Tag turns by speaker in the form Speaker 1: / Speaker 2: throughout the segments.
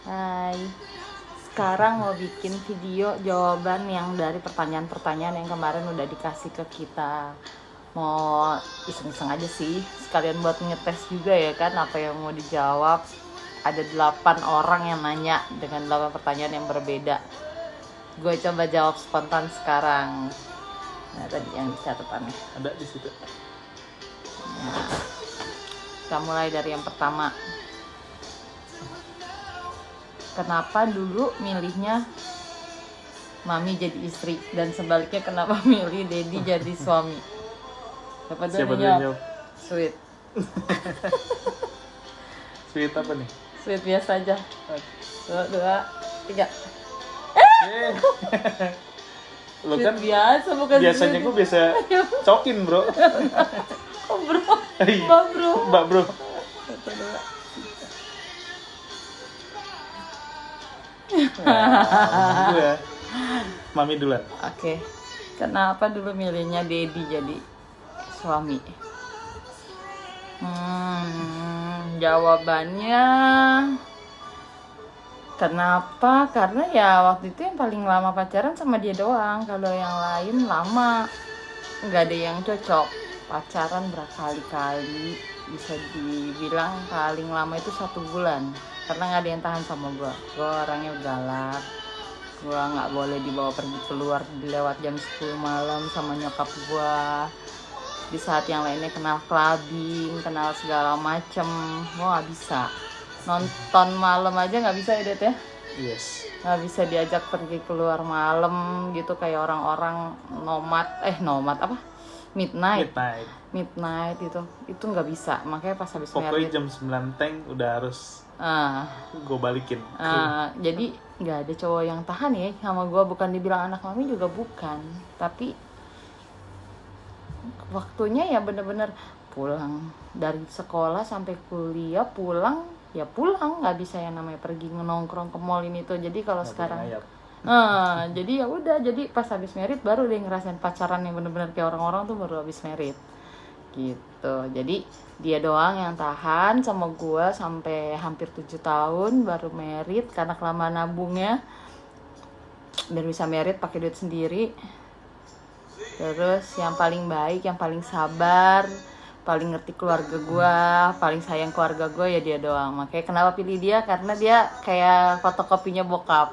Speaker 1: Hai. Sekarang mau bikin video jawaban yang dari pertanyaan-pertanyaan yang kemarin udah dikasih ke kita. Mau iseng-iseng aja sih, sekalian buat ngetes juga ya kan apa yang mau dijawab. Ada 8 orang yang nanya dengan 8 pertanyaan yang berbeda. Gue coba jawab spontan sekarang. Nah, tadi yang di catatannya.
Speaker 2: Ada di situ.
Speaker 1: Nah, kita mulai dari yang pertama. Kenapa dulu milihnya mami jadi istri dan sebaliknya kenapa milih Dedi jadi suami? Siapa dulu jawab? Sweet.
Speaker 2: Sweet apa nih?
Speaker 1: Sweet biasa aja. 1, 2, 3.
Speaker 2: Lo kan
Speaker 1: biasa bukan
Speaker 2: biasanya
Speaker 1: sweet.
Speaker 2: gue biasa cokin bro.
Speaker 1: Oh bro, mbak bro.
Speaker 2: Mbak bro.
Speaker 1: 1, 2.
Speaker 2: Nah, gue mami duluan.
Speaker 1: Oke. Kenapa dulu milihnya Dedi jadi suami? Jawabannya kenapa? Karena ya waktu itu yang paling lama pacaran sama dia doang. Kalau yang lain lama nggak ada yang cocok. Pacaran berkali-kali, bisa dibilang paling lama itu 1 bulan. Karena nggak ada yang tahan sama gue orangnya galak, gue nggak boleh dibawa pergi keluar lewat jam 10 malam sama nyokap gue. Di saat yang lainnya kenal clubbing, kenal segala macem, gue nggak bisa. Nonton malam aja nggak bisa ya Det ya?
Speaker 2: Yes.
Speaker 1: Nggak bisa diajak pergi keluar malam gitu kayak orang-orang nomad apa? Midnight itu nggak bisa. Makanya pas habis
Speaker 2: pokoknya
Speaker 1: married
Speaker 2: jam 9 teng udah harus gue balikin.
Speaker 1: Jadi nggak ada cowok yang tahan ya sama gue. Bukan dibilang anak mami juga bukan, tapi waktunya ya bener-bener pulang dari sekolah sampai kuliah, pulang nggak bisa yang namanya pergi nongkrong ke mall ini tuh. Jadi kalau sekarang jadi ya udah, jadi pas habis married baru deh ngerasain pacaran yang bener-bener kayak orang-orang tuh baru habis married gitu. Jadi dia doang yang tahan sama gue sampai hampir 7 tahun baru married karena kelamaan nabungnya biar bisa married pakai duit sendiri. Terus yang paling baik, yang paling sabar, paling ngerti keluarga gue, paling sayang keluarga gue ya dia doang. Makanya kenapa pilih dia, karena dia kayak fotokopinya bokap.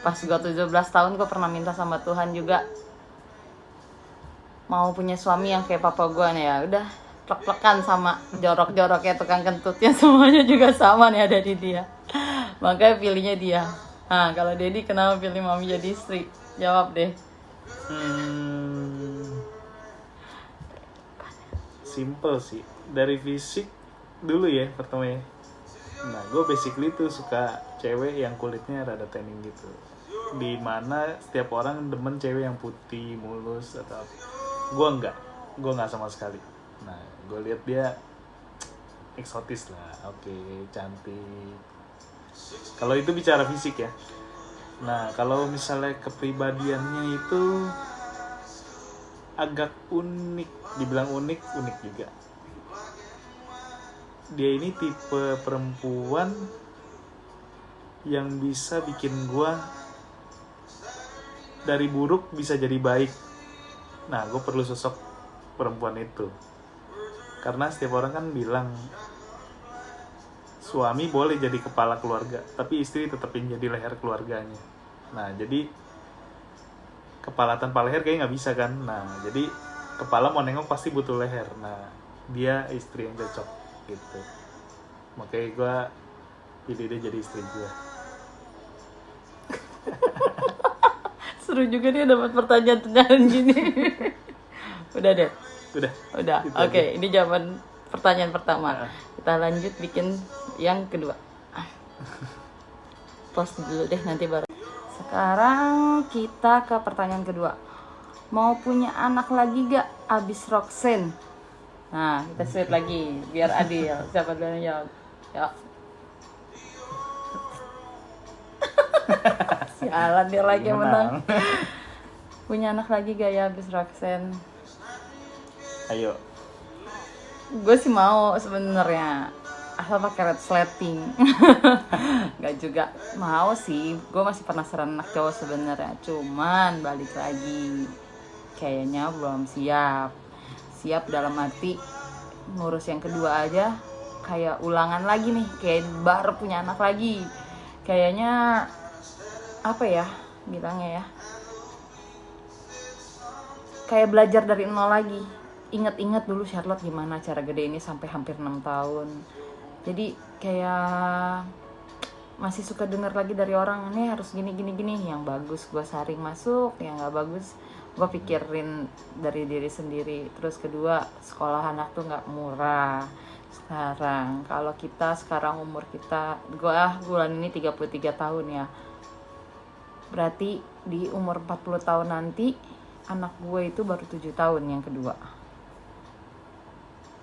Speaker 1: Pas gue 17 tahun gue pernah minta sama Tuhan juga mau punya suami yang kayak papa gue nih. Ya udah, plek-plekan sama jorok-joroknya, tukang kentutnya, semuanya juga sama nih ada di dia. Makanya pilihnya dia. Nah, kalau Dedi kenapa pilih mami jadi istri? Jawab deh.
Speaker 2: Simple sih, dari fisik dulu ya pertama ya. Nah, gue basically tuh suka cewek yang kulitnya rada tanning gitu. Dimana setiap orang demen cewek yang putih, mulus atau apa. Gue enggak sama sekali. Nah, gue lihat dia eksotis lah, oke, cantik. Kalau itu bicara fisik ya. Nah, kalau misalnya kepribadiannya itu agak unik, dibilang unik juga. Dia ini tipe perempuan yang bisa bikin gua dari buruk bisa jadi baik. Nah, gue perlu sosok perempuan itu. Karena setiap orang kan bilang suami boleh jadi kepala keluarga, tapi istri tetap jadi leher keluarganya. Nah, jadi kepala tanpa leher kayaknya nggak bisa kan. Nah, jadi kepala mau nengok pasti butuh leher. Nah, dia istri yang cocok gitu. Makanya gue pilih dia jadi istri gue.
Speaker 1: Seru juga dia dapat pertanyaan gini. Udah deh. Udah. Oke, ini jawaban pertanyaan pertama. Kita lanjut bikin yang kedua. Pause dulu deh, nanti baru. Sekarang kita ke pertanyaan kedua. Mau punya anak lagi gak abis Roxanne? Nah, kita sweet lagi biar adil. Siapa dulu yang jawab? Ya. Sialan, dia lagi yang menang. Punya anak lagi gak ya abis Roxanne?
Speaker 2: Ayo.
Speaker 1: Gue sih mau sebenarnya, asal pakai red slating. Gak juga mau sih, gue masih penasaran anak cowok sebenarnya, cuman balik lagi kayaknya belum siap dalam arti ngurus yang kedua aja kayak ulangan lagi nih, kayak baru punya anak lagi, kayaknya apa ya bilangnya ya, kayak belajar dari nol lagi. Ingat-ingat dulu Charlotte gimana cara gede ini sampai hampir 6 tahun. Jadi kayak masih suka dengar lagi dari orang, ini harus gini, yang bagus gue saring masuk, yang nggak bagus gue pikirin dari diri sendiri. Terus kedua, sekolah anak tuh nggak murah sekarang. Kalau kita sekarang umur kita, gue bulan ini 33 tahun ya, berarti di umur 40 tahun nanti anak gue itu baru 7 tahun yang kedua.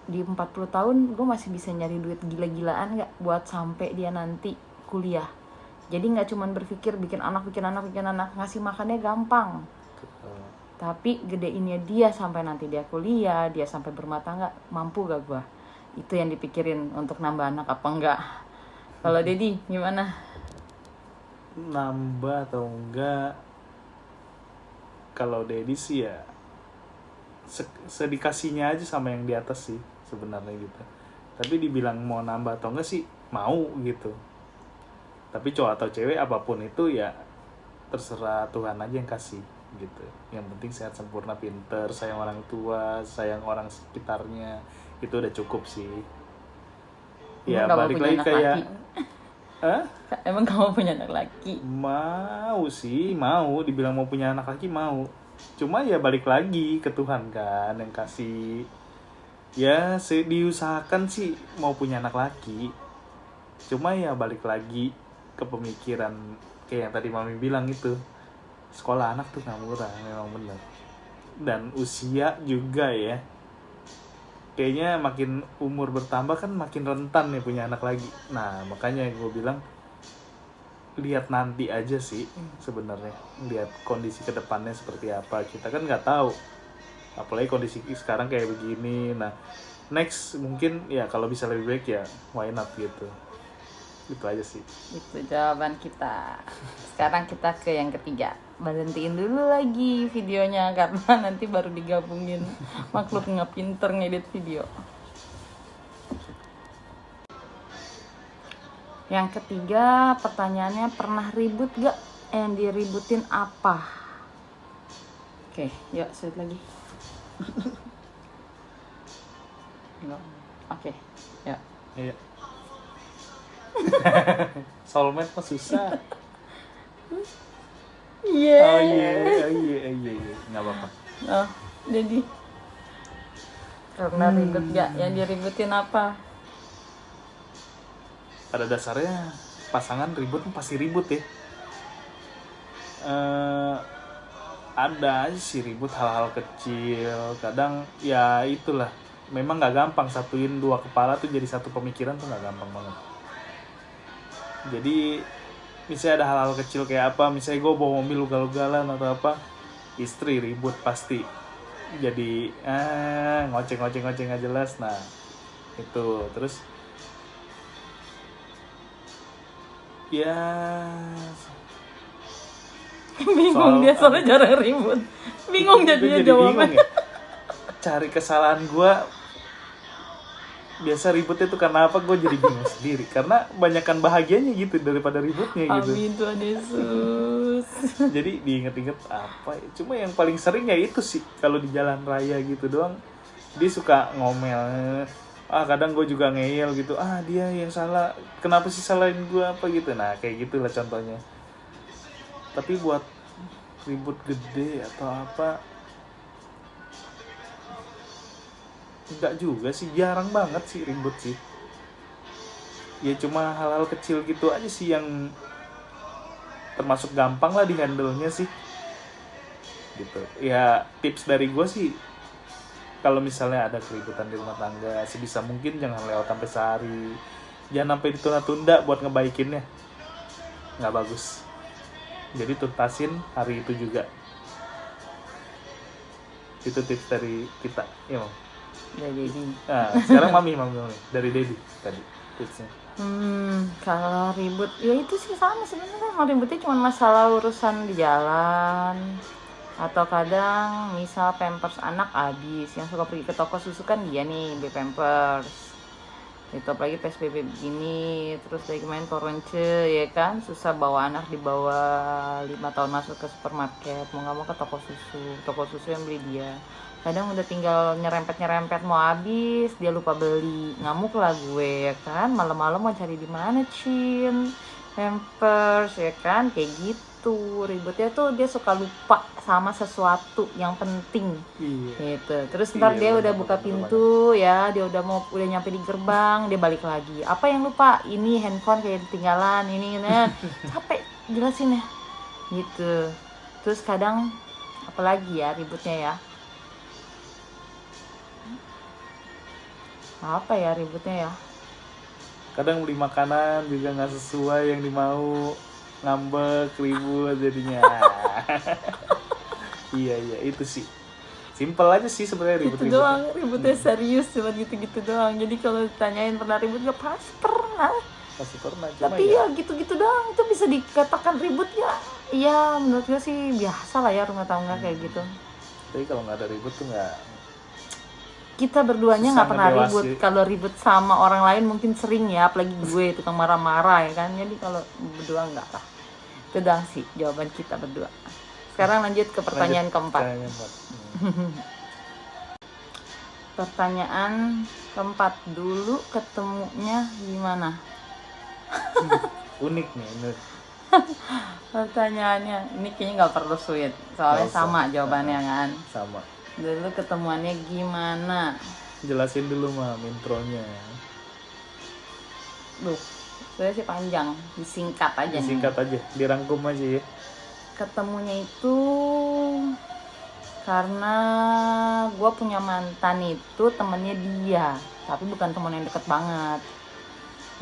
Speaker 1: Di 40 tahun gue masih bisa nyari duit gila-gilaan gak buat sampai dia nanti kuliah. Jadi gak cuman berpikir bikin anak, ngasih makannya gampang, tapi gedeinnya dia sampai nanti dia kuliah, dia sampai berumah tangga, mampu gak gue? Itu yang dipikirin untuk nambah anak apa enggak. Kalau Dedi gimana?
Speaker 2: Nambah atau enggak, kalau Dedi sih ya sedikasinya aja sama yang di atas sih sebenarnya gitu. Tapi dibilang mau nambah atau enggak sih mau gitu. Tapi cowok atau cewek apapun itu ya terserah Tuhan aja yang kasih gitu. Yang penting sehat sempurna, pinter, sayang orang tua, sayang orang sekitarnya, itu udah cukup sih. Ya balik lagi kayak Hah?
Speaker 1: Emang kamu punya anak laki?
Speaker 2: Mau sih, mau. Dibilang mau punya anak laki mau. Cuma ya balik lagi ke Tuhan kan yang kasih. Ya diusahakan sih mau punya anak laki. Cuma ya balik lagi ke pemikiran kayak yang tadi Mami bilang itu. Sekolah anak tuh gak murah, memang bener. Dan usia juga ya. Kayaknya makin umur bertambah kan makin rentan nih punya anak lagi. Nah makanya gue bilang lihat nanti aja sih sebenarnya, lihat kondisi kedepannya seperti apa. Kita kan nggak tahu, apalagi kondisi sekarang kayak begini. Nah next mungkin ya kalau bisa lebih baik ya why not gitu. Itu aja sih.
Speaker 1: Itu jawaban kita. Sekarang kita ke yang ketiga. Berhentiin dulu lagi videonya karena nanti baru digabungin. Makhluk nggak pinter ngedit video. Yang ketiga, pertanyaannya pernah ribut gak? Yang diributin apa? Oke, yuk sweet lagi. Oke, ya.
Speaker 2: Iya. Soulmate mah susah.
Speaker 1: Iya.
Speaker 2: Oh iya. Nggak apa-apa.
Speaker 1: Oh, jadi pernah ribut gak? Yang diributin apa?
Speaker 2: Pada dasarnya pasangan ribut pasti ribut ya. Ada aja sih ribut hal-hal kecil. Kadang ya itulah. Memang nggak gampang satuin dua kepala tuh jadi satu pemikiran tuh nggak gampang banget. Jadi misalnya ada hal-hal kecil kayak apa, misalnya gue bawa mobil ugal-ugalan atau apa, istri ribut pasti. Jadi ngoceng nggak jelas. Nah itu terus ya
Speaker 1: bingung dia soalnya jarang ribut. Bingung jadinya jawabnya.
Speaker 2: Bingung ya? Cari kesalahan gue. Biasa ributnya tuh karena apa, gue jadi bingung sendiri. Karena banyakkan bahagianya gitu daripada ributnya gitu.
Speaker 1: Amin Tuhan Yesus.
Speaker 2: Jadi diinget-inget apa ya. Cuma yang paling sering ya itu sih. Kalau di jalan raya gitu doang, dia suka ngomel. Kadang gue juga ngeyel gitu. Dia yang salah, kenapa sih salahin gue apa gitu. Nah kayak gitulah contohnya. Tapi buat ribut gede atau apa, enggak juga sih, jarang banget sih ribut sih. Ya cuma hal-hal kecil gitu aja sih yang termasuk gampang lah di-handle-nya sih. Gitu. Ya tips dari gue sih, kalau misalnya ada keributan di rumah tangga, sebisa mungkin jangan lewat sampai sehari. Jangan sampai ditunda-tunda buat ngebaikinnya. Nggak bagus. Jadi tuntasin hari itu juga. Itu tips dari kita. Ya, Mam.
Speaker 1: Dari Dedi.
Speaker 2: Nah, sekarang mami dari Dedi tadi tipsnya.
Speaker 1: Kalau ribut ya itu sih sama sebenarnya. Mau ributnya cuma masalah urusan di jalan, atau kadang misal pampers anak habis, yang suka pergi ke toko susu kan dia nih beli pampers itu, apalagi PSBB begini, terus dari kemarin koronce ya kan, susah bawa anak di bawah 5 tahun masuk ke supermarket, mau nggak mau ke toko susu yang beli dia. Kadang udah tinggal nyerempet mau habis, dia lupa beli, ngamuk lah gue ya kan, malam-malam mau cari di mana Cin pampers ya kan, kayak gitu. Ributnya tuh dia suka lupa sama sesuatu yang penting.
Speaker 2: Iya.
Speaker 1: Gitu. Terus ntar dia udah buka pintu ya, dia udah nyampe di gerbang, dia balik lagi. Apa yang lupa? Ini handphone kayak ketinggalan, ini kan. Capek jelasin ya. Gitu. Terus kadang apalagi ya ributnya ya. Apa ya ributnya ya?
Speaker 2: Kadang beli makanan juga nggak sesuai yang dimau, ngambek, ribut jadinya. Iya itu sih. Simpel aja sih sebenarnya ribut-ribut.
Speaker 1: Gitu doang, ributnya serius cuma gitu-gitu doang. Jadi kalau ditanyain pernah ribut gak, pasti pernah.
Speaker 2: Pasti pernah.
Speaker 1: Tapi ya gitu-gitu doang, itu bisa dikatakan ribut ya. Iya menurut gue sih biasa lah ya rumah tangga kayak gitu.
Speaker 2: Tapi kalau nggak ada ribut tuh nggak.
Speaker 1: Kita berduanya nggak pernah ribut. Kalau ribut sama orang lain mungkin sering ya, apalagi gue tukang marah-marah ya kan. Jadi kalau berdua nggak lah. Itu dah sih jawaban kita berdua. Sekarang lanjut ke pertanyaan keempat. Pertanyaan keempat, dulu ketemunya gimana?
Speaker 2: Unik nih, unik.
Speaker 1: Pertanyaannya ini kayaknya nggak perlu sweet, soalnya sama jawabannya kan.
Speaker 2: Sama.
Speaker 1: Dulu ketemuannya gimana?
Speaker 2: Jelasin dulu mah intronya.
Speaker 1: Sebenarnya sih panjang, disingkat aja.
Speaker 2: Disingkat aja, dirangkum aja ya.
Speaker 1: Ketemunya itu karena gue punya mantan itu temennya dia, tapi bukan temen yang deket banget.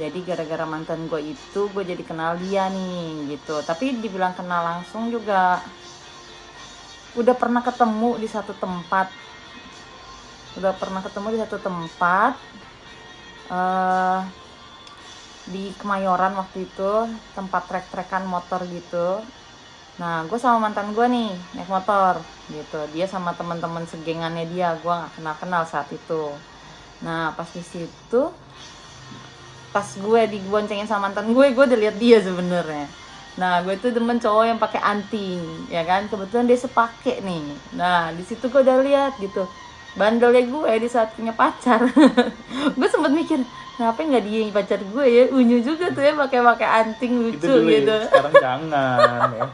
Speaker 1: Jadi gara-gara mantan gue itu gue jadi kenal dia nih gitu. Tapi dibilang kenal langsung juga, udah pernah ketemu di satu tempat. Di Kemayoran waktu itu, tempat trek-trekan motor gitu. Nah gue sama mantan gue nih naik motor gitu, dia sama teman-teman segengannya dia, gue nggak kenal saat itu. Nah pas di situ, pas gue diboncengin sama mantan gue udah lihat dia sebenarnya. Nah gue tuh demen cowok yang pakai anting ya kan, kebetulan dia sepake nih. Nah di situ gue udah lihat gitu bandelnya gue di saat punya pacar. Gue sempat mikir, kenapa nggak dia yang pacar gue ya, unyu juga tuh ya pakai anting lucu
Speaker 2: itu dulu
Speaker 1: gitu
Speaker 2: ya, sekarang jangan ya,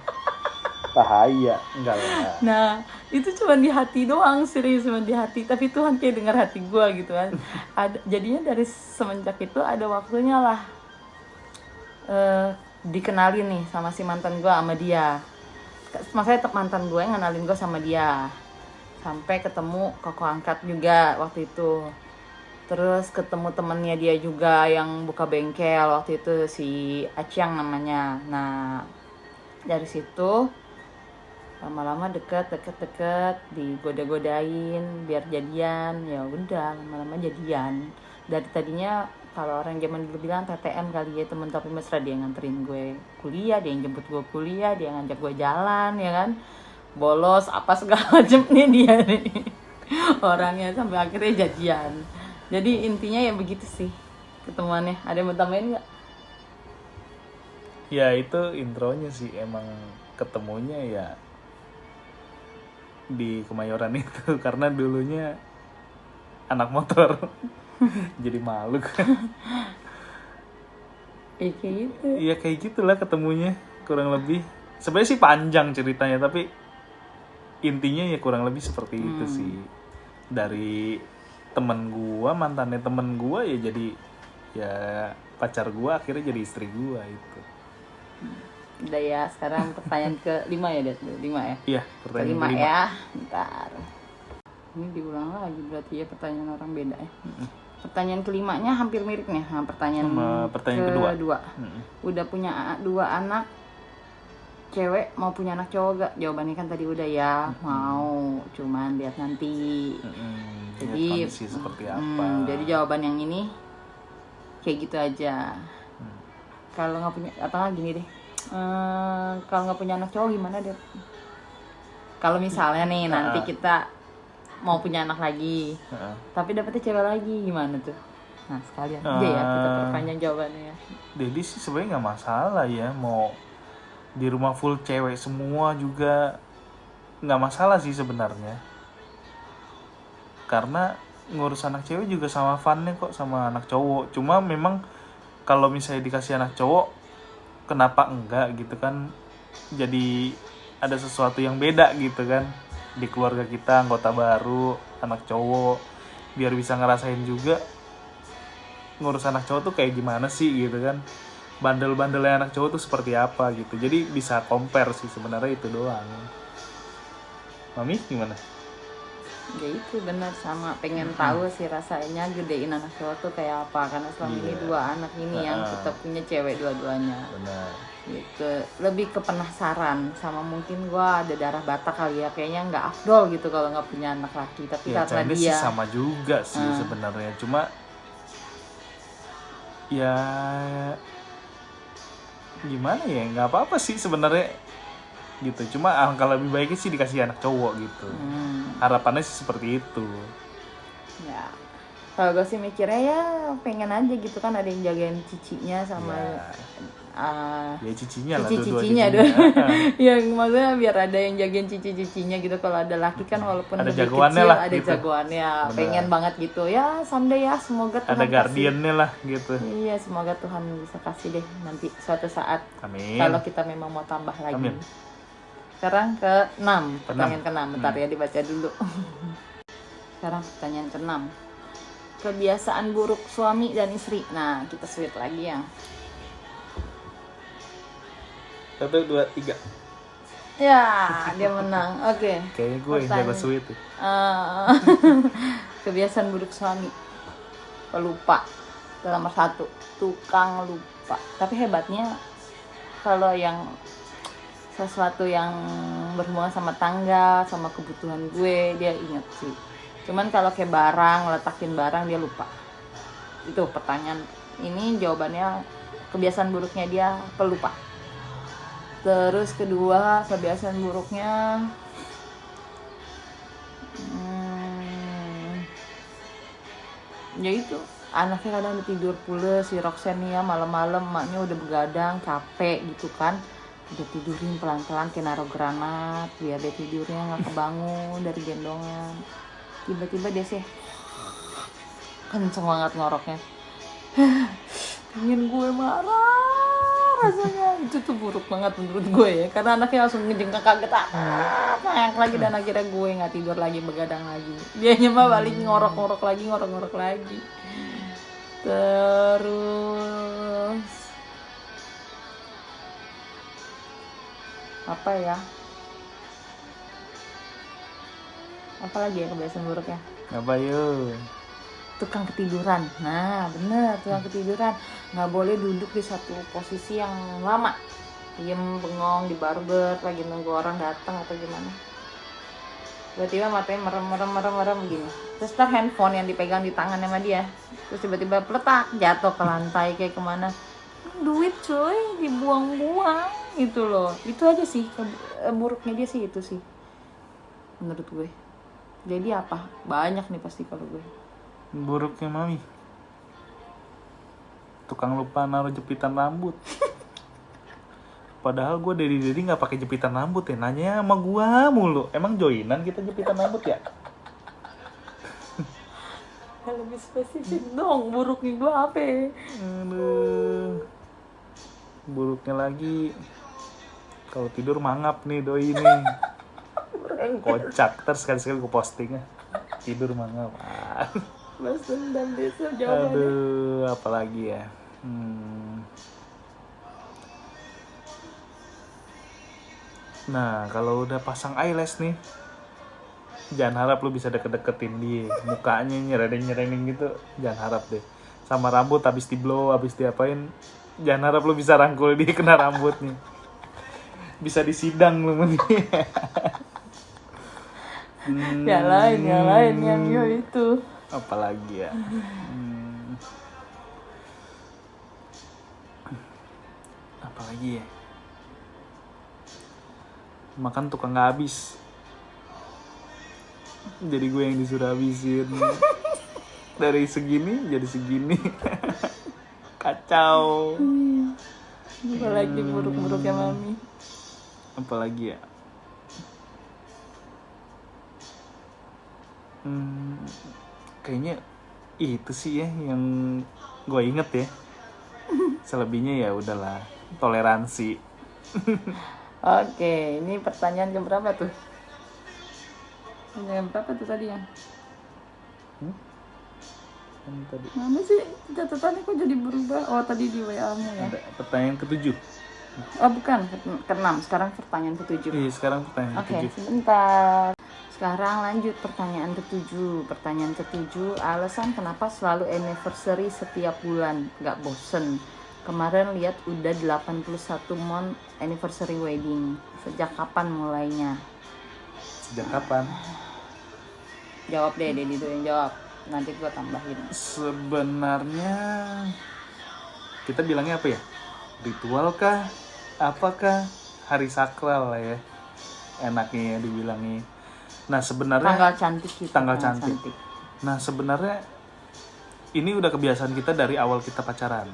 Speaker 2: bahaya enggak lah.
Speaker 1: Nah itu cuma di hati doang, serius cuma di hati, tapi Tuhan kayak dengar hati gue gitu kan. Jadinya dari semenjak itu ada waktunya lah dikenalin nih sama si mantan gue sama dia. Maksudnya mantan gue ngenalin gue sama dia, sampai ketemu koko angkat juga waktu itu. Terus ketemu temennya dia juga yang buka bengkel waktu itu, si Aciang namanya. Nah dari situ lama-lama deket digoda-godain biar jadian. Ya udah lama-lama jadian. Dari tadinya kalau orang zaman dulu bilang TTM kali ya, temen tapi mesra, dia nganterin gue kuliah, dia yang jemput gue kuliah, dia ngajak gue jalan ya kan, bolos apa segala macam nih dia nih orangnya, sampai akhirnya jadian. Jadi intinya ya begitu sih ketemuannya. Ada yang mau tambahin nggak?
Speaker 2: Ya itu intronya sih, emang ketemunya ya di Kemayoran itu karena dulunya anak motor. Jadi malu kan.
Speaker 1: Kayak gitu.
Speaker 2: Iya kayak gitulah ketemunya kurang lebih. Sebenarnya sih panjang ceritanya, tapi intinya ya kurang lebih seperti itu sih. Dari temen gua, mantannya temen gua ya jadi ya pacar gua, akhirnya jadi istri gua itu.
Speaker 1: Udah ya, sekarang pertanyaan ke-5 ya, Det? 5 ya?
Speaker 2: Iya, pertanyaan
Speaker 1: ke-5
Speaker 2: kelima.
Speaker 1: ya. Bentar. Ini diulang lagi berarti ya, pertanyaan orang beda ya. Pertanyaan kelimanya hampir mirip nih. Nah, pertanyaan kedua. Udah punya 2 anak cewek, mau punya anak cowok gak? Jawabannya kan tadi udah ya, mau, cuman lihat nanti. Jadi
Speaker 2: kondisi seperti apa.
Speaker 1: Jadi jawaban yang ini kayak gitu aja. Kalau nggak punya, atau nggak gini deh, kalau nggak punya anak cowok gimana deh? Kalau misalnya nih nanti kita mau punya anak lagi, tapi dapetnya cewek lagi, gimana tuh? Nah sekalian aja ya kita perpanjang jawabannya ya.
Speaker 2: Jadi sih sebenarnya nggak masalah ya, mau di rumah full cewek semua juga nggak masalah sih sebenarnya. Karena ngurus anak cewek juga sama funnya kok sama anak cowok. Cuma memang kalau misalnya dikasih anak cowok, kenapa enggak gitu kan? Jadi ada sesuatu yang beda gitu kan di keluarga kita, anggota baru, anak cowok, biar bisa ngerasain juga ngurus anak cowok tuh kayak gimana sih gitu kan, bandel-bandelnya anak cowok tuh seperti apa gitu. Jadi bisa compare sih sebenarnya, itu doang. Mami gimana?
Speaker 1: Ya itu benar, sama pengen tahu sih rasanya gedein anak cowok tuh kayak apa, karena selama ini 2 anak ini yang kita punya cewek dua-duanya.
Speaker 2: Benar.
Speaker 1: Gitu, lebih ke penasaran, sama mungkin gua ada darah Batak kali ya, kayaknya nggak afdol gitu kalau nggak punya anak laki, tapi
Speaker 2: ya,
Speaker 1: karena dia
Speaker 2: sih sama juga sih sebenarnya, cuma ya gimana ya, nggak apa-apa sih sebenarnya gitu. Cuma angka lebih baiknya sih dikasih anak cowok gitu. Harapannya sih seperti itu.
Speaker 1: Ya kalau gue sih mikirnya ya pengen aja gitu kan, ada yang jagain cicinya sama
Speaker 2: ya cicinya lah,
Speaker 1: cici-cicinya yang maksudnya biar ada yang jagain cici-cicinya gitu. Kalau ada laki kan walaupun
Speaker 2: ada
Speaker 1: lebih
Speaker 2: jagoannya
Speaker 1: kecil
Speaker 2: lah,
Speaker 1: ada
Speaker 2: gitu.
Speaker 1: Jagoannya. Pengen banget gitu ya, someday ya, semoga Tuhan
Speaker 2: ada guardiannya lah gitu.
Speaker 1: Iya, semoga Tuhan bisa kasih deh nanti suatu saat.
Speaker 2: Amin.
Speaker 1: Kalau kita memang mau tambah lagi.
Speaker 2: Amin.
Speaker 1: Sekarang ke-6, pertanyaan ke-6. Bentar ya dibaca dulu. Sekarang pertanyaan ke-6. Kebiasaan buruk suami dan istri. Nah, kita sweet lagi ya.
Speaker 2: 1, 2, 3.
Speaker 1: Ya, dia menang. Oke.
Speaker 2: Kayaknya gue yang jago sweet tuh.
Speaker 1: Kebiasaan buruk suami. Pelupa. Itu nomor 1. Tukang lupa. Tapi hebatnya kalau yang sesuatu yang berhubungan sama tangga, sama kebutuhan gue, dia inget sih. Cuman kalau kayak barang, letakin barang, dia lupa. Itu pertanyaan ini jawabannya, kebiasaan buruknya dia pelupa. Terus kedua, kebiasaan buruknya ya itu, anaknya kadang udah tidur pules, si Roxanne nih ya, malam-malam emaknya udah begadang, capek gitu kan, udah tidurin pelan-pelan kayak naruh granat biar dia tidurnya nggak kebangun dari gendongan. Tiba-tiba dia sih kenceng banget ngoroknya. Pengen gue rasanya itu tuh buruk banget menurut gue ya, karena anaknya langsung ngejengkak kaget, kayak lagi, dan akhirnya gue nggak tidur lagi, begadang lagi, dianya mah balik ngorok lagi. Terus apa ya, apa lagi ya kebiasaan buruknya?
Speaker 2: Apa yuk?
Speaker 1: Tukang ketiduran. Nah bener, tukang ketiduran nggak boleh duduk di satu posisi yang lama, diem bengong di barber lagi nunggu orang datang atau gimana, tiba-tiba matanya merem gini, terus ntar handphone yang dipegang di tangan sama dia, terus tiba-tiba peletak jatuh ke lantai kayak kemana. Duit cuy dibuang-buang gitu loh. Itu aja sih buruknya dia sih, itu sih menurut gue. Jadi apa, banyak nih pasti kalau gue.
Speaker 2: Buruknya mami, tukang lupa naruh jepitan rambut. Padahal gue dari nggak pakai jepitan rambut ya, nanya sama gue mulu. Emang joinan kita jepitan rambut ya?
Speaker 1: Lebih spesifik dong, buruknya gue apa?
Speaker 2: Aduh. Buruknya lagi, kalau tidur mangap nih doi nih. Kocak, terus sekali-sekali gue postingnya tidur mangap.
Speaker 1: Mas dendam desa jawabannya.
Speaker 2: Aduh, apalagi ya. Nah, kalau udah pasang eyelash nih, jangan harap lu bisa deket-deketin dia. Mukanya nyerendeng gitu, jangan harap deh. Sama rambut habis di blow, habis diapain, jangan harap lu bisa rangkul dia kena rambutnya. Bisa disidang lu nih.
Speaker 1: Yang lain yang itu.
Speaker 2: Apalagi ya. Apalagi ya? Makan tukang nggak habis. Jadi gue yang disuruh habisin. Dari segini jadi segini. Kacau.
Speaker 1: Apalagi buruk-buruknya mami.
Speaker 2: Apalagi ya? Kayaknya itu sih ya yang gue inget ya. Selebihnya ya udahlah, toleransi.
Speaker 1: Oke, ini pertanyaan jam berapa tuh? Jam berapa tuh tadi yang?
Speaker 2: Tadi
Speaker 1: Mana sih catatannya kok jadi berubah? Oh tadi di WA-mu ya?
Speaker 2: ada pertanyaan ke-7.
Speaker 1: Oh bukan, ke-6. Sekarang pertanyaan ke-7.
Speaker 2: Iya, sekarang pertanyaan
Speaker 1: Oke,
Speaker 2: ke-7.
Speaker 1: sebentar. Sekarang lanjut pertanyaan ke-7. Pertanyaan ke-7, alasan kenapa selalu anniversary setiap bulan? Gak bosen? Kemarin lihat udah 81 month anniversary wedding. Sejak kapan mulainya?
Speaker 2: Sejak kapan?
Speaker 1: Jawab deh, Dedi tuh yang jawab. Nanti gua tambahin.
Speaker 2: Sebenarnya kita bilangnya apa ya? Ritual kah? Apakah? Hari sakral lah ya. Enaknya ya dibilangnya. Nah sebenarnya
Speaker 1: Tanggal cantik kita.
Speaker 2: Tanggal cantik. Nah sebenarnya ini udah kebiasaan kita dari awal kita pacaran.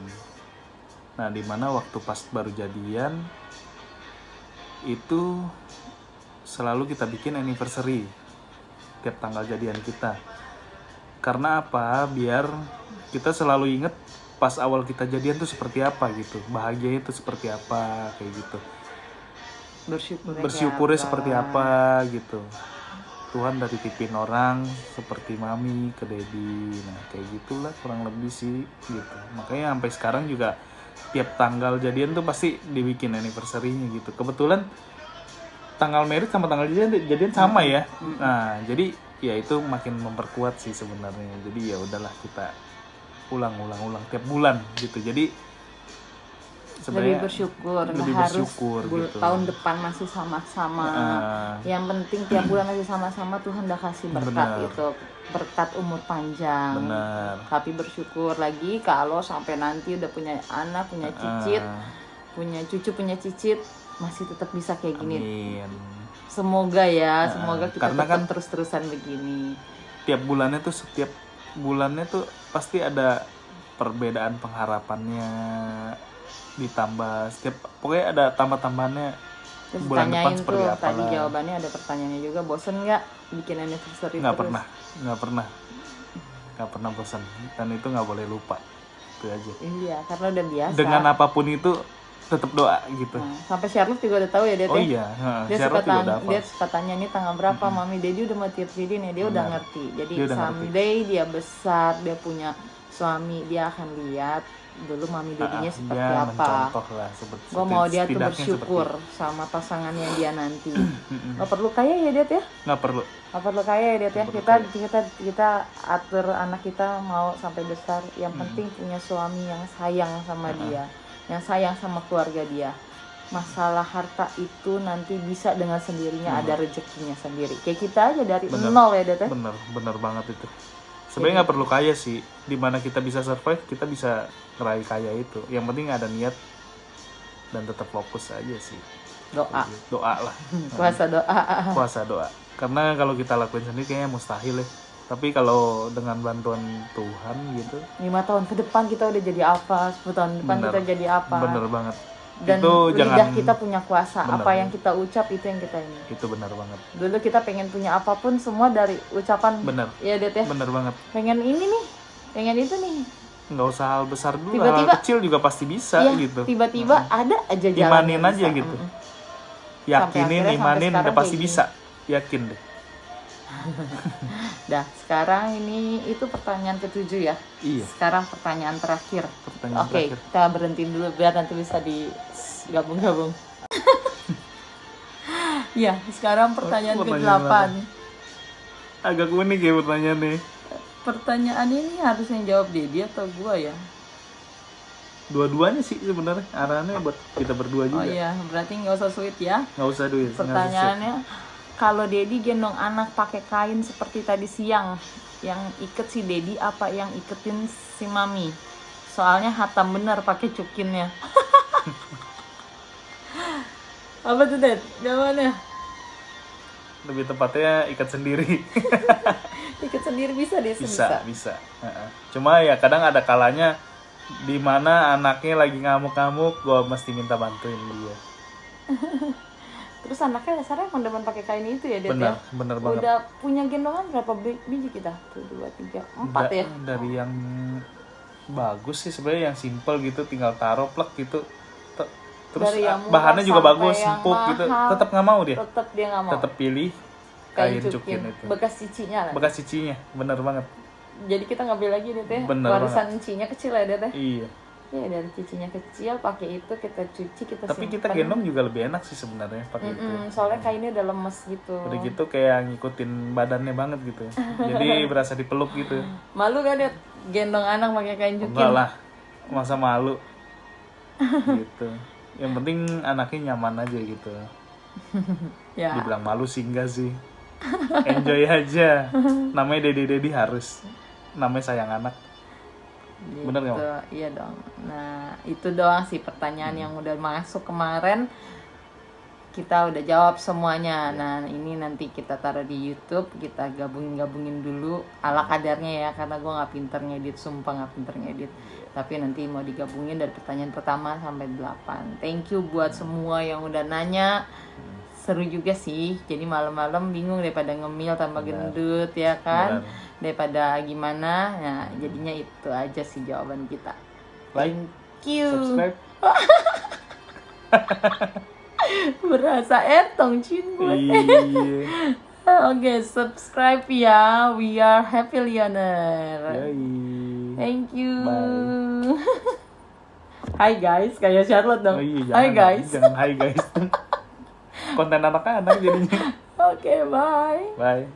Speaker 2: Nah dimana waktu pas baru jadian itu selalu kita bikin anniversary tiap tanggal jadian kita. Karena apa? Biar kita selalu inget pas awal kita jadian tuh seperti apa gitu, bahagia itu seperti apa kayak gitu, bersyukurnya seperti apa gitu. Tuhan dari titipin orang seperti mami ke Dedi, nah kayak gitulah kurang lebih sih gitu. Makanya sampai sekarang juga tiap tanggal jadian tuh pasti dibikin anniversary-nya gitu. Kebetulan tanggal married sama tanggal jadian sama ya. Nah jadi ya itu makin memperkuat sih sebenarnya. Jadi ya udahlah kita ulang tiap bulan gitu. Jadi sebenarnya
Speaker 1: lebih bersyukur,
Speaker 2: lebih
Speaker 1: nggak
Speaker 2: bersyukur
Speaker 1: harus
Speaker 2: gitu.
Speaker 1: tahun depan masih sama-sama. Yang penting tiap bulan masih sama-sama, Tuhan udah kasih berkat.
Speaker 2: Bener.
Speaker 1: Itu berkat umur panjang.
Speaker 2: Bener.
Speaker 1: Tapi bersyukur lagi kalau sampai nanti udah punya anak, punya cicit, punya cucu, punya cicit, masih tetap bisa kayak gini.
Speaker 2: Amin.
Speaker 1: Semoga ya, semoga kita
Speaker 2: karena
Speaker 1: tetap
Speaker 2: kan
Speaker 1: terus-terusan begini.
Speaker 2: Setiap bulannya tuh pasti ada perbedaan pengharapannya, ditambah pokoknya ada tambah-tambahannya.
Speaker 1: Terus
Speaker 2: Bulan depan
Speaker 1: tanyain
Speaker 2: seperti
Speaker 1: tuh
Speaker 2: apa
Speaker 1: tadi
Speaker 2: lah.
Speaker 1: jawabannya ada pertanyaannya juga, bosen nggak bikin anniversary
Speaker 2: Nggak
Speaker 1: terus?
Speaker 2: pernah bosan, dan itu nggak boleh lupa, itu aja.
Speaker 1: Iya, karena udah biasa.
Speaker 2: Dengan apapun itu tetap doa gitu.
Speaker 1: Nah, sampai Charlotte juga udah tahu ya dia.
Speaker 2: Oh iya,
Speaker 1: Dia suka tanya nih tanggal berapa, Mami Dedi udah mau tiap video nih, dia udah ngerti. Jadi
Speaker 2: Dia udah
Speaker 1: someday dia besar, dia punya suami, dia akan lihat dulu Mami Dedinya seperti
Speaker 2: dia
Speaker 1: apa.
Speaker 2: mencontoh lah
Speaker 1: Gue mau dia tuh bersyukur sama pasangannya dia nanti. Gak perlu kaya ya Dit ya?
Speaker 2: Nggak perlu.
Speaker 1: Gak perlu kaya ya Dit ya. Kita atur anak kita mau sampai besar. Yang penting punya suami yang sayang sama dia, yang sayang sama keluarga dia. Masalah harta itu nanti bisa dengan sendirinya ada rezekinya sendiri. Kayak kita aja dari nol ya Dit ya.
Speaker 2: Bener banget itu. Sebenarnya nggak perlu kaya sih. Dimana kita bisa survive, kita bisa ngeraih kaya itu. Yang penting ada niat dan tetap fokus aja sih. Doa lah. Puasa doa. Karena kalau kita lakuin sendiri kayaknya mustahil ya. Tapi kalau dengan bantuan Tuhan gitu.
Speaker 1: 5 tahun ke depan kita udah jadi apa, 10 tahun depan kita jadi apa.
Speaker 2: Bener banget.
Speaker 1: Dan
Speaker 2: itu
Speaker 1: lidah kita punya kuasa.
Speaker 2: Bener.
Speaker 1: Apa yang kita ucap itu yang kita ini.
Speaker 2: Itu benar banget.
Speaker 1: Dulu kita pengen punya apapun semua dari ucapan.
Speaker 2: Bener.
Speaker 1: Iya Det ya.
Speaker 2: Bener banget.
Speaker 1: Pengen ini nih, pengen itu nih.
Speaker 2: Nggak usah hal besar dulu,
Speaker 1: Tiba-tiba,
Speaker 2: hal kecil juga pasti bisa
Speaker 1: iya,
Speaker 2: gitu.
Speaker 1: Tiba-tiba ada aja jalan.
Speaker 2: Imanin aja
Speaker 1: bisa.
Speaker 2: gitu. Yakinin, imanin udah pasti
Speaker 1: gini.
Speaker 2: bisa. Yakin deh.
Speaker 1: Dah, sekarang ini itu pertanyaan ke-7 ya.
Speaker 2: Iya.
Speaker 1: Sekarang pertanyaan terakhir.
Speaker 2: Pertanyaan
Speaker 1: Oke,
Speaker 2: terakhir.
Speaker 1: kita berhentiin dulu biar nanti bisa digabung-gabung. Ya, sekarang pertanyaan ke-8.
Speaker 2: Agak unik ya pertanyaannya.
Speaker 1: Pertanyaan ini harus yang jawab Dedi atau gua ya?
Speaker 2: Dua-duanya sih sebenarnya arahannya buat kita berdua juga.
Speaker 1: Oh iya, berarti nggak usah sweet ya.
Speaker 2: Nggak usah duit.
Speaker 1: Pertanyaannya, kalau Dedi gendong anak pakai kain seperti tadi siang, yang iket si Dedi apa yang iketin si Mami? Soalnya hatam bener pakai cukinnya. Apa tuh, Det? Jawabannya?
Speaker 2: Lebih tepatnya ikat sendiri.
Speaker 1: Ikat sendiri bisa deh,
Speaker 2: Bisa. Cuma ya kadang ada kalanya di mana anaknya lagi ngamuk-ngamuk, gue mesti minta bantuin dia.
Speaker 1: Terus anaknya dasarnya emang demen pakai kain itu ya, Det ya?
Speaker 2: Bener banget.
Speaker 1: Udah punya gendongan berapa biji kita? 1, 2, 3, 4 ya?
Speaker 2: Dari yang bagus sih sebenarnya, yang simple gitu, tinggal taruh plek gitu. Terus
Speaker 1: Dari yang murah
Speaker 2: bahannya juga
Speaker 1: sampai
Speaker 2: bagus,
Speaker 1: yang
Speaker 2: empuk gitu.
Speaker 1: mahal.
Speaker 2: Tetap nggak mau dia.
Speaker 1: Tetap dia nggak mau.
Speaker 2: Tetap pilih kain cukin itu.
Speaker 1: Bekas cicinya lah.
Speaker 2: Bekas cicinya, bener banget.
Speaker 1: Jadi kita ngambil lagi, Det ya?
Speaker 2: Bener
Speaker 1: Warisan cicinya kecil ya, Det ya?
Speaker 2: Iya.
Speaker 1: Ya dari cicinya kecil, pakai itu kita cuci, kita
Speaker 2: Tapi kita
Speaker 1: simpan.
Speaker 2: gendong juga lebih enak sih sebenarnya pakai itu.
Speaker 1: Soalnya kainnya udah lemes gitu.
Speaker 2: Udah gitu kayak ngikutin badannya banget gitu. Jadi berasa dipeluk gitu.
Speaker 1: Malu gak, Det? Gendong anak pakai kain cukin?
Speaker 2: Enggak lah, masa malu. Gitu. Yang penting anaknya nyaman aja gitu.
Speaker 1: Ya.
Speaker 2: Dibilang malu sih enggak sih. Enjoy aja. Namanya Dedi harus. Namanya sayang anak.
Speaker 1: Gitu.
Speaker 2: Bener gak, Mak?
Speaker 1: Iya dong. Nah, itu doang sih pertanyaan yang udah masuk kemarin. Kita udah jawab semuanya. Nah, ini nanti kita taruh di YouTube, kita gabungin dulu ala kadarnya ya, karena gue nggak pinter ngedit, sumpah nggak pinter ngedit. Tapi nanti mau digabungin dari pertanyaan pertama sampai 8. Thank you buat semua yang udah nanya. Seru juga sih. Jadi malam-malam bingung daripada ngemil tambah gendut ya kan.
Speaker 2: Benar.
Speaker 1: Daripada gimana. Nah, jadinya itu aja sih jawaban kita.
Speaker 2: Like,
Speaker 1: Thank you.
Speaker 2: subscribe.
Speaker 1: Berasa etong cin gue.
Speaker 2: Iya.
Speaker 1: Oke, subscribe ya. We are happy learner.
Speaker 2: Yoi.
Speaker 1: Thank you.
Speaker 2: Bye.
Speaker 1: Hai guys, kayak Charlotte dong.
Speaker 2: Oh iya,
Speaker 1: Hai guys.
Speaker 2: Jangan hai guys. Konten anak-anak jadinya.
Speaker 1: Oke, bye.
Speaker 2: Bye.